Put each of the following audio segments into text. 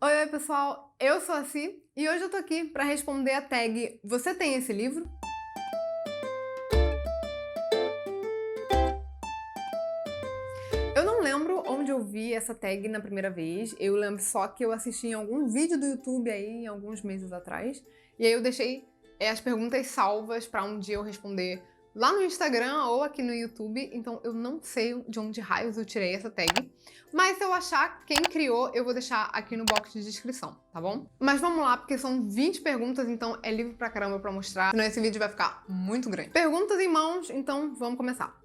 Oi, pessoal, eu sou a Si e hoje eu tô aqui pra responder a tag "Você tem esse livro?". Eu não lembro onde eu vi essa tag na primeira vez, eu lembro só que eu assisti em algum vídeo do YouTube aí, alguns meses atrás, e aí eu deixei as perguntas salvas pra um dia eu responder lá no Instagram ou aqui no YouTube, então eu não sei de onde raios eu tirei essa tag, mas se eu achar quem criou, eu vou deixar aqui no box de descrição, tá bom? Mas vamos lá, porque são 20 perguntas, então é livro pra caramba pra mostrar, senão esse vídeo vai ficar muito grande. Perguntas em mãos, então vamos começar.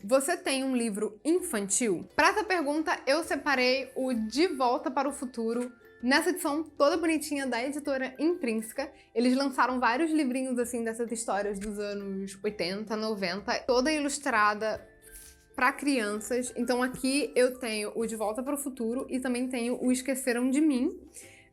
Você tem um livro infantil? Para essa pergunta, eu separei o De Volta para o Futuro, nessa edição toda bonitinha da editora Intrínseca. Eles lançaram vários livrinhos, assim, dessas histórias dos anos 80, 90, toda ilustrada para crianças. Então aqui eu tenho o De Volta para o Futuro e também tenho o Esqueceram de Mim.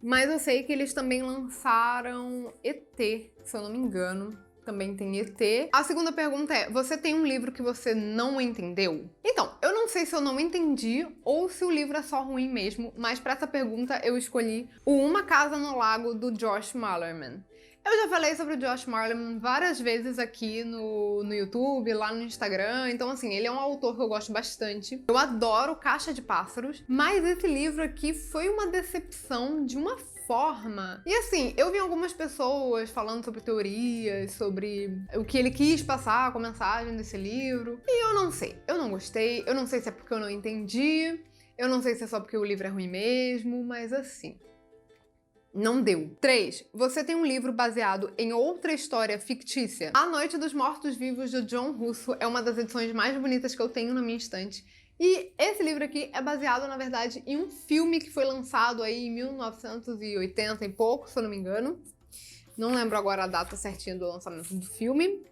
Mas eu sei que eles também lançaram ET, se eu não me engano. Também tem ET. A segunda pergunta é, você tem um livro que você não entendeu? Então, eu não sei se eu não entendi ou se o livro é só ruim mesmo, mas para essa pergunta eu escolhi o Uma Casa no Lago, do Josh Malerman. Eu já falei sobre o Josh Malerman várias vezes aqui no YouTube, lá no Instagram, então assim, ele é um autor que eu gosto bastante. Eu adoro Caixa de Pássaros, mas esse livro aqui foi uma decepção de uma forma. E assim, eu vi algumas pessoas falando sobre teorias, sobre o que ele quis passar com a mensagem desse livro, e eu não sei, eu não gostei, eu não sei se é porque eu não entendi, eu não sei se é só porque o livro é ruim mesmo, mas assim, não deu. 3. Você tem um livro baseado em outra história fictícia? A Noite dos Mortos-Vivos, de John Russo, é uma das edições mais bonitas que eu tenho na minha estante. E esse livro aqui é baseado, na verdade, em um filme que foi lançado aí em 1980 e pouco, se eu não me engano. Não lembro agora a data certinha do lançamento do filme,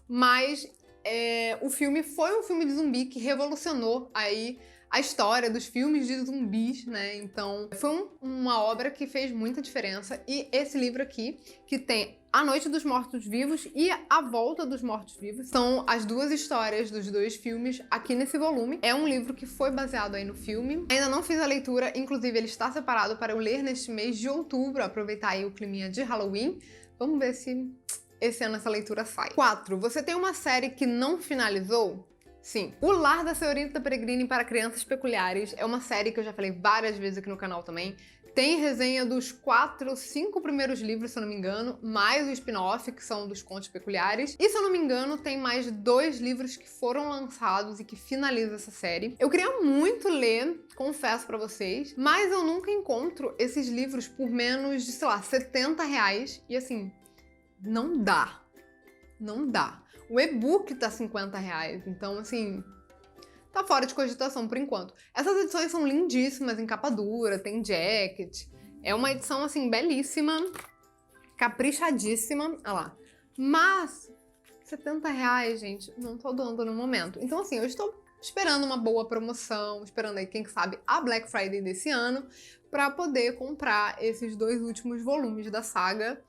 mas o filme foi um filme de zumbi que revolucionou aí a história dos filmes de zumbis, né? Então, foi uma obra que fez muita diferença. E esse livro aqui, que tem A Noite dos Mortos-Vivos e A Volta dos Mortos-Vivos, são as duas histórias dos dois filmes aqui nesse volume. É um livro que foi baseado aí no filme. Ainda não fiz a leitura, inclusive ele está separado para eu ler neste mês de outubro, aproveitar aí o climinha de Halloween. Vamos ver se esse ano essa leitura sai. 4. Você tem uma série que não finalizou? Sim. O Lar da Senhorita Peregrine para Crianças Peculiares é uma série que eu já falei várias vezes aqui no canal também. Tem resenha dos 4, 5 primeiros livros, se eu não me engano, mais o spin-off, que são dos Contos Peculiares. E, se eu não me engano, tem mais 2 livros que foram lançados e que finalizam essa série. Eu queria muito ler, confesso pra vocês, mas eu nunca encontro esses livros por menos de, sei lá, R$70. E assim, não dá. Não dá. O e-book tá R$50, então assim, tá fora de cogitação por enquanto. Essas edições são lindíssimas, em capa dura, tem jacket. É uma edição assim, belíssima, caprichadíssima, olha lá. Mas R$70, gente, não tô dando no momento. Então assim, eu estou esperando uma boa promoção, esperando aí, quem sabe, a Black Friday desse ano, pra poder comprar esses 2 últimos volumes da saga.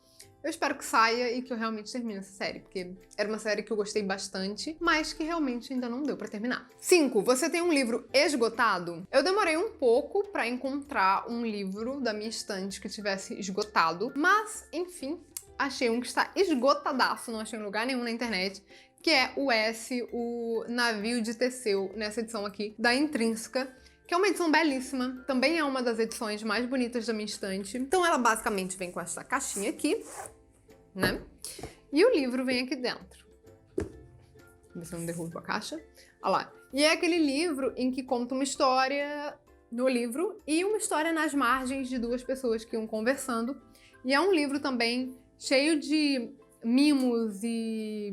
Eu espero que saia e que eu realmente termine essa série, porque era uma série que eu gostei bastante, mas que realmente ainda não deu pra terminar. 5. Você tem um livro esgotado? Eu demorei um pouco pra encontrar um livro da minha estante que tivesse esgotado, mas, enfim, achei um que está esgotadaço, não achei em lugar nenhum na internet, que é o S, o Navio de Teseu, nessa edição aqui da Intrínseca, que é uma edição belíssima, também é uma das edições mais bonitas da minha estante. Então ela basicamente vem com essa caixinha aqui, né? E o livro vem aqui dentro. Ver se eu não derrubo a caixa. Olha lá. E é aquele livro em que conta uma história no livro e uma história nas margens de 2 pessoas que iam conversando. E é um livro também cheio de mimos e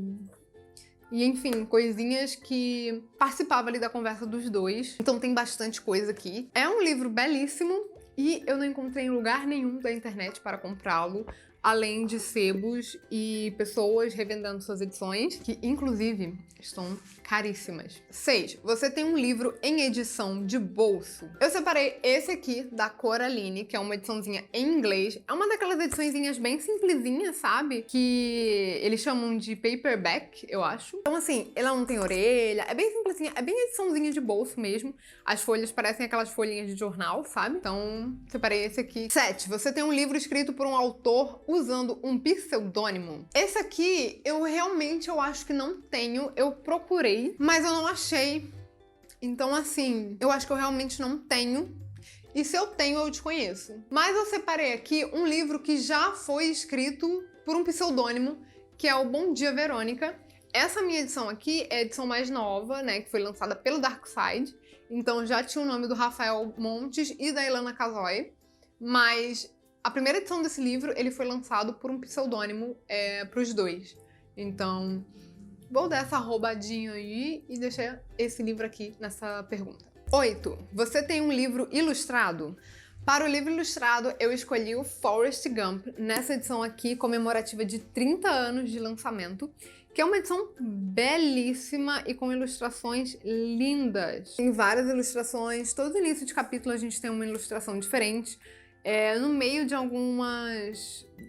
enfim, coisinhas que participavam ali da conversa dos 2. Então tem bastante coisa aqui. É um livro belíssimo e eu não encontrei em lugar nenhum da internet para comprá-lo. além de sebos e pessoas revendendo suas edições, que inclusive estão caríssimas. 6. Você tem um livro em edição de bolso. Eu separei esse aqui da Coraline, que é uma ediçãozinha em inglês. É uma daquelas ediçõezinhas bem simplesinhas, sabe? Que eles chamam de paperback, eu acho. Então assim, ela não tem orelha, é bem simplesinha, é bem ediçãozinha de bolso mesmo. As folhas parecem aquelas folhinhas de jornal, sabe? Então, separei esse aqui. 7. Você tem um livro escrito por um autor usando um pseudônimo. Esse aqui, eu acho que não tenho. Eu procurei, mas eu não achei. Então, assim, eu acho que eu realmente não tenho. E se eu tenho, eu desconheço. Mas eu separei aqui um livro que já foi escrito por um pseudônimo, que é o Bom Dia, Verônica. Essa minha edição aqui é a edição mais nova, né, que foi lançada pelo Dark Side. Então já tinha o nome do Rafael Montes e da Ilana Casoy. Mas a primeira edição desse livro, ele foi lançado por um pseudônimo para os dois. Então, vou dar essa roubadinha aí e deixar esse livro aqui nessa pergunta. 8. Você tem um livro ilustrado? Para o livro ilustrado, eu escolhi o Forrest Gump, nessa edição aqui comemorativa de 30 anos de lançamento, que é uma edição belíssima e com ilustrações lindas. Tem várias ilustrações, todo início de capítulo a gente tem uma ilustração diferente. No meio de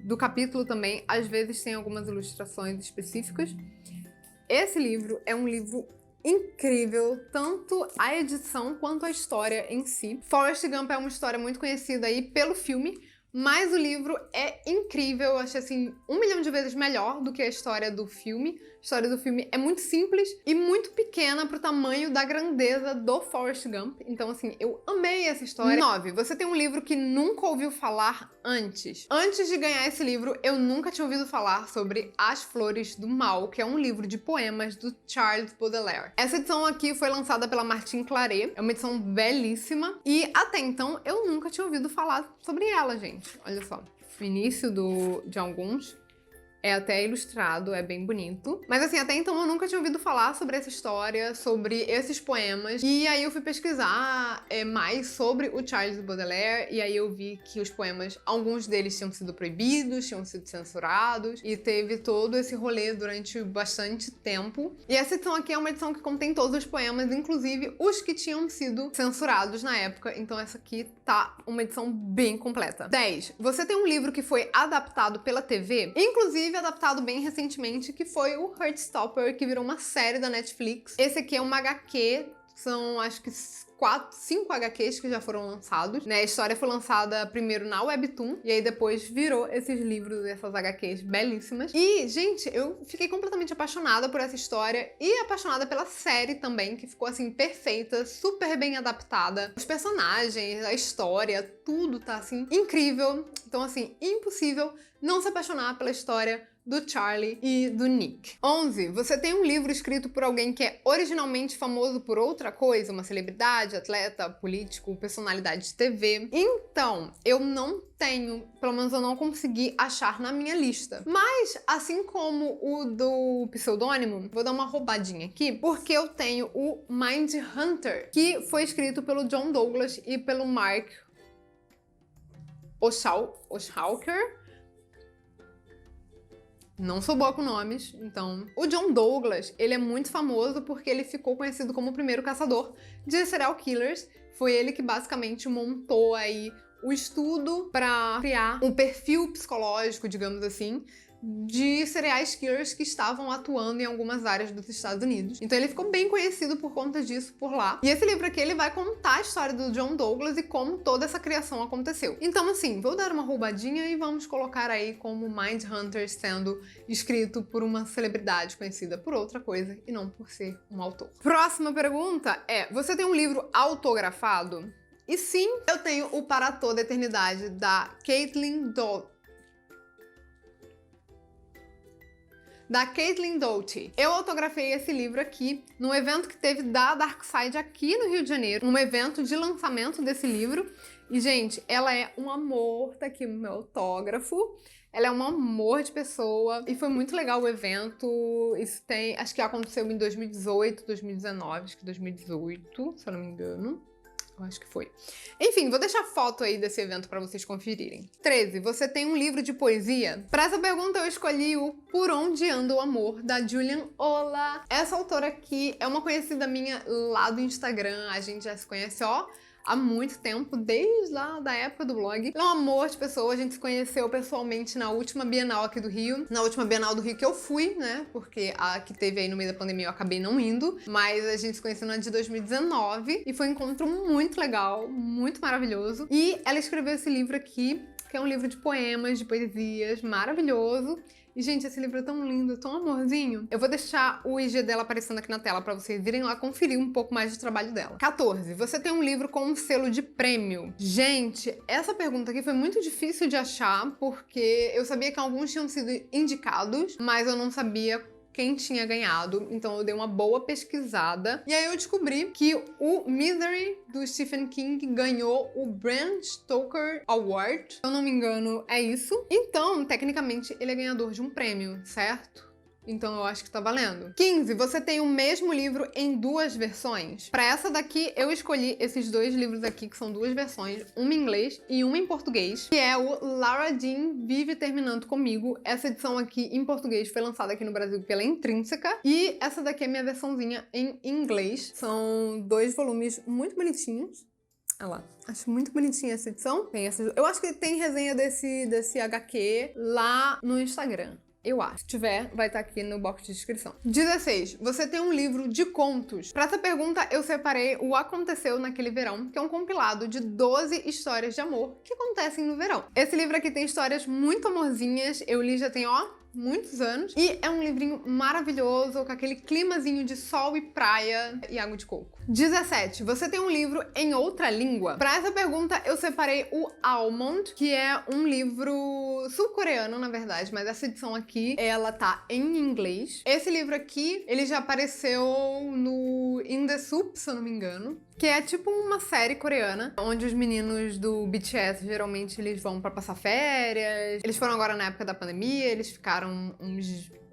do capítulo também, às vezes tem algumas ilustrações específicas. Esse livro é um livro incrível, tanto a edição quanto a história em si. Forrest Gump é uma história muito conhecida aí pelo filme, mas o livro é incrível, eu achei assim 1 milhão de vezes melhor do que a história do filme. A história do filme é muito simples e muito pequena pro tamanho da grandeza do Forrest Gump. Então assim, eu amei essa história. 9. Você tem um livro que nunca ouviu falar antes. Antes de ganhar esse livro, eu nunca tinha ouvido falar sobre As Flores do Mal, que é um livro de poemas do Charles Baudelaire. Essa edição aqui foi lançada pela Martin Claret, é uma edição belíssima e até então eu nunca tinha ouvido falar sobre ela, gente. Olha só, o início de alguns é até ilustrado, é bem bonito. Mas assim, até então eu nunca tinha ouvido falar sobre essa história, sobre esses poemas. E aí eu fui pesquisar mais sobre o Charles Baudelaire, e aí eu vi que os poemas, alguns deles tinham sido proibidos, tinham sido censurados, e teve todo esse rolê durante bastante tempo. E essa edição aqui é uma edição que contém todos os poemas, inclusive os que tinham sido censurados na época. Então essa aqui tá uma edição bem completa. 10. Você tem um livro que foi adaptado pela TV, inclusive adaptado bem recentemente, que foi o Heartstopper, que virou uma série da Netflix. Esse aqui é uma HQ, são acho que 5 HQs que já foram lançados, né? A história foi lançada primeiro na Webtoon, e aí depois virou esses livros, essas HQs belíssimas. E, gente, eu fiquei completamente apaixonada por essa história e apaixonada pela série também, que ficou, assim, perfeita, super bem adaptada. Os personagens, a história, tudo tá, assim, incrível. Então, assim, impossível não se apaixonar pela história do Charlie e do Nick. 11. Você tem um livro escrito por alguém que é originalmente famoso por outra coisa, uma celebridade, atleta, político, personalidade de TV. Então, eu não tenho, pelo menos eu não consegui achar na minha lista. Mas, assim como o do pseudônimo, vou dar uma roubadinha aqui, porque eu tenho o Mindhunter, que foi escrito pelo John Douglas e pelo Mark Oshawker. Não sou boa com nomes, então... O John Douglas, ele é muito famoso porque ele ficou conhecido como o primeiro caçador de serial killers. Foi ele que basicamente montou aí o estudo para criar um perfil psicológico, digamos assim, de serial killers que estavam atuando em algumas áreas dos Estados Unidos. Então ele ficou bem conhecido por conta disso por lá. E esse livro aqui, ele vai contar a história do John Douglas e como toda essa criação aconteceu. Então assim, vou dar uma roubadinha e vamos colocar aí como Mindhunter sendo escrito por uma celebridade conhecida por outra coisa e não por ser um autor. Próxima pergunta é, você tem um livro autografado? E sim, eu tenho o Para Toda a Eternidade, da Caitlin Doughty. Eu autografei esse livro aqui num evento que teve da Dark Side aqui no Rio de Janeiro, um evento de lançamento desse livro. E, gente, ela é um amor, tá aqui o meu autógrafo. Ela é um amor de pessoa e foi muito legal o evento. Isso tem, acho que aconteceu em 2018, 2019, acho que 2018, se eu não me engano. eu acho que foi. Enfim, vou deixar foto aí desse evento pra vocês conferirem. 13. Você tem um livro de poesia? Pra essa pergunta eu escolhi o Por Onde Anda o Amor, da Julian Ola. Essa autora aqui é uma conhecida minha lá do Instagram, a gente já se conhece, ó, há muito tempo, desde lá da época do blog. Ela é um amor de pessoa, a gente se conheceu pessoalmente na última Bienal aqui do Rio. Na última Bienal do Rio que eu fui, né? Porque a que teve aí no meio da pandemia eu acabei não indo. Mas a gente se conheceu na de 2019 e foi um encontro muito legal, muito maravilhoso. E ela escreveu esse livro aqui, que é um livro de poemas, de poesias, maravilhoso. E, gente, esse livro é tão lindo, tão amorzinho. Eu vou deixar o IG dela aparecendo aqui na tela pra vocês irem lá conferir um pouco mais do trabalho dela. 14. Você tem um livro com um selo de prêmio? Gente, essa pergunta aqui foi muito difícil de achar, porque eu sabia que alguns tinham sido indicados, mas eu não sabia quem tinha ganhado, então eu dei uma boa pesquisada. E aí eu descobri que o Misery, do Stephen King, ganhou o Bram Stoker Award. Se eu não me engano, é isso. Então, tecnicamente, ele é ganhador de um prêmio, certo? Então eu acho que tá valendo. 15. Você tem o mesmo livro em duas versões? Pra essa daqui, eu escolhi esses dois livros aqui, que são duas versões, uma em inglês e uma em português, que é o Lara Jean Vive Terminando Comigo. Essa edição aqui em português foi lançada aqui no Brasil pela Intrínseca, e essa daqui é minha versãozinha em inglês. São dois volumes muito bonitinhos. Olha lá. Acho muito bonitinha essa edição. Eu acho que tem resenha desse HQ lá no Instagram. Eu acho. Se tiver, vai estar aqui no box de descrição. 16. Você tem um livro de contos? Para essa pergunta, eu separei o Aconteceu Naquele Verão, que é um compilado de 12 histórias de amor que acontecem no verão. Esse livro aqui tem histórias muito amorzinhas. Eu li já tem, ó, muitos anos. E é um livrinho maravilhoso, com aquele climazinho de sol e praia e água de coco. 17. Você tem um livro em outra língua? Para essa pergunta, eu separei o Almond, que é um livro sul-coreano, na verdade, mas essa edição aqui, ela tá em inglês. Esse livro aqui, ele já apareceu no In The Soup, se eu não me engano, que é tipo uma série coreana, onde os meninos do BTS, geralmente, eles vão pra passar férias. Eles foram agora na época da pandemia, eles ficaram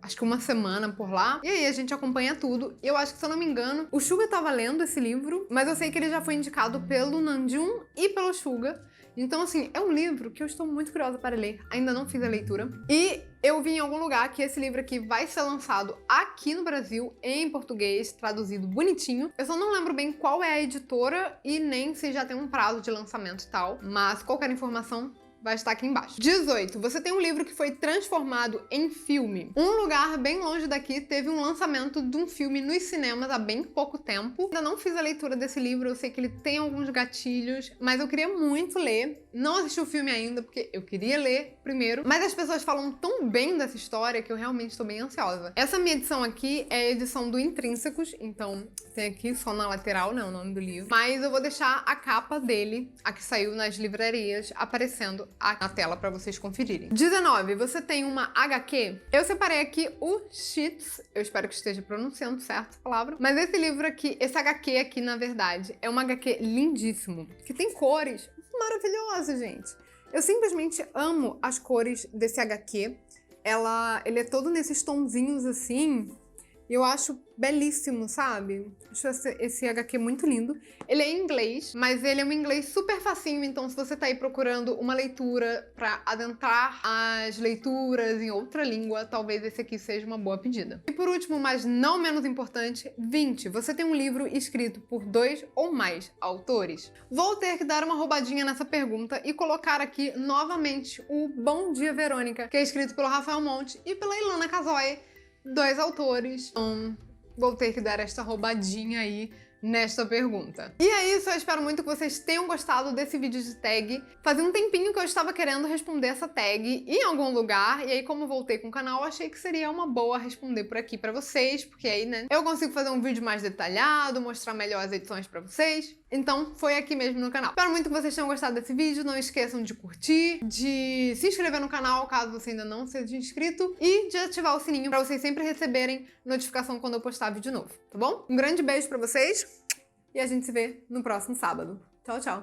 acho que uma semana por lá. E aí a gente acompanha tudo. Eu acho que, se eu não me engano, o Suga tava lendo esse livro, mas eu sei que ele já foi indicado pelo Namjoon e pelo Suga. Então, assim, é um livro que eu estou muito curiosa para ler. Ainda não fiz a leitura. E eu vi em algum lugar que esse livro aqui vai ser lançado aqui no Brasil, em português, traduzido bonitinho. Eu só não lembro bem qual é a editora e nem se já tem um prazo de lançamento e tal. Mas qualquer informação vai estar aqui embaixo. 18. Você tem um livro que foi transformado em filme. Um lugar bem longe daqui teve um lançamento de um filme nos cinemas há bem pouco tempo. Ainda não fiz a leitura desse livro, eu sei que ele tem alguns gatilhos, mas eu queria muito ler. Não assisti o filme ainda, porque eu queria ler primeiro, mas as pessoas falam tão bem dessa história que eu realmente estou bem ansiosa. Essa minha edição aqui é a edição do Intrínsecos, então tem aqui só na lateral, né, o nome do livro. Mas eu vou deixar a capa dele, a que saiu nas livrarias, aparecendo na tela para vocês conferirem. 19. Você tem uma HQ? Eu separei aqui o Sheets, eu espero que esteja pronunciando certo a palavra, mas esse livro aqui, esse HQ aqui, na verdade, é uma HQ lindíssimo, que tem cores maravilhosas, gente. Eu simplesmente amo as cores desse HQ. Ele é todo nesses tonzinhos assim, e eu acho belíssimo, sabe? Acho esse HQ muito lindo. Ele é em inglês, mas ele é um inglês super facinho, então se você tá aí procurando uma leitura pra adentrar as leituras em outra língua, talvez esse aqui seja uma boa pedida. E por último, mas não menos importante, 20. Você tem um livro escrito por 2 ou mais autores? Vou ter que dar uma roubadinha nessa pergunta e colocar aqui novamente o Bom Dia, Verônica, que é escrito pelo Rafael Monte e pela Ilana Casoy, 2 autores. Vou ter que dar esta roubadinha aí nesta pergunta. E é isso, eu espero muito que vocês tenham gostado desse vídeo de tag. Fazia um tempinho que eu estava querendo responder essa tag em algum lugar, e aí como voltei com o canal, achei que seria uma boa responder por aqui pra vocês, porque aí, né, eu consigo fazer um vídeo mais detalhado, mostrar melhor as edições pra vocês. Então, foi aqui mesmo no canal. Espero muito que vocês tenham gostado desse vídeo. Não esqueçam de curtir, de se inscrever no canal, caso você ainda não seja inscrito, e de ativar o sininho pra vocês sempre receberem notificação quando eu postar vídeo novo, tá bom? Um grande beijo pra vocês e a gente se vê no próximo sábado. Tchau, tchau!